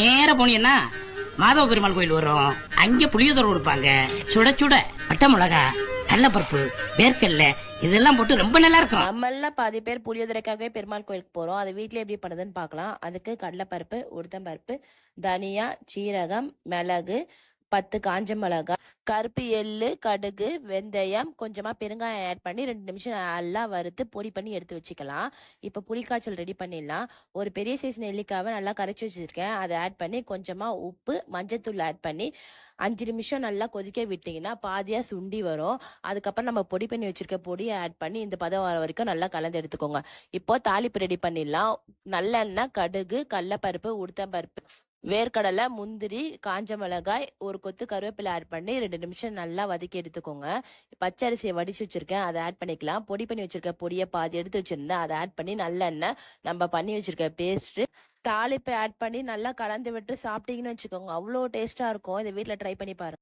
நேர போனீங்கன்னா மாதவ பெருமாள் கோயில் வரும். அங்க புளியோதரை கொடுப்பாங்க. சுட சுட பட்டை மிளகா, கடலைப்பருப்பு, வேர்க்கடலை இதெல்லாம் போட்டு ரொம்ப நல்லா இருக்கும். நம்மள பாதி பேர் புளியோதரைக்காகவே பெருமாள் கோயிலுக்கு போறோம். அது வீட்ல எப்படி பண்ணுதுன்னு பார்க்கலாம். அதுக்கு கடலைப்பருப்பு, உளுத்தம்பருப்பு, தனியா, சீரகம், மிளகு, 10 காஞ்ச மிளகா, கருப்பு எள்ளு, கடுகு, வெந்தயம், கொஞ்சமா பெருங்காயம் ஆட் பண்ணி 2 நிமிஷம் நல்லா வறுத்து பொடி பண்ணி எடுத்து வச்சுக்கலாம். இப்போ புளிக்காய்ச்சல் ரெடி பண்ணிடலாம். ஒரு பெரிய சைஸ் நெல்லிக்காவை நல்லா கரைச்சி வச்சிருக்கேன். அதை ஆட் பண்ணி கொஞ்சமா உப்பு, மஞ்சத்தூள் ஆட் பண்ணி 5 நிமிஷம் நல்லா கொதிக்க விட்டீங்கன்னா பாதியா சுண்டி வரும். அதுக்கப்புறம் நம்ம பொடி பண்ணி வச்சிருக்க பொடியை ஆட் பண்ணி இந்த பதம் வர வரைக்கும் நல்லா கலந்து எடுத்துக்கோங்க. இப்போ தாளிப்பு ரெடி பண்ணிடலாம். நல்லெண்ணெய், கடுகு, கடலைப்பருப்பு, உளுத்தம்பருப்பு, வேர்க்கடலை, முந்திரி, காஞ்ச மிளகாய், ஒரு கொத்து கருவேப்பிலை ஆட் பண்ணி 2 நிமிஷம் நல்லா வதக்கி எடுத்துக்கோங்க. பச்சை அரிசியை வடிச்சு வச்சிருக்கேன், அதை ஆட் பண்ணிக்கலாம். பொடி பண்ணி வச்சிருக்க பொடியை பாதி எடுத்து வச்சிருந்தேன், அதை ஆட் பண்ணி நல்லெண்ணெய், நம்ம பண்ணி வச்சிருக்க பேஸ்ட், தாளிப்பை ஆட் பண்ணி நல்லா கலந்து விட்டு சாப்பிட்டீங்கன்னு வச்சுக்கோங்க, அவ்வளோ டேஸ்டா இருக்கும். இதை வீட்டில் ட்ரை பண்ணி பாருங்க.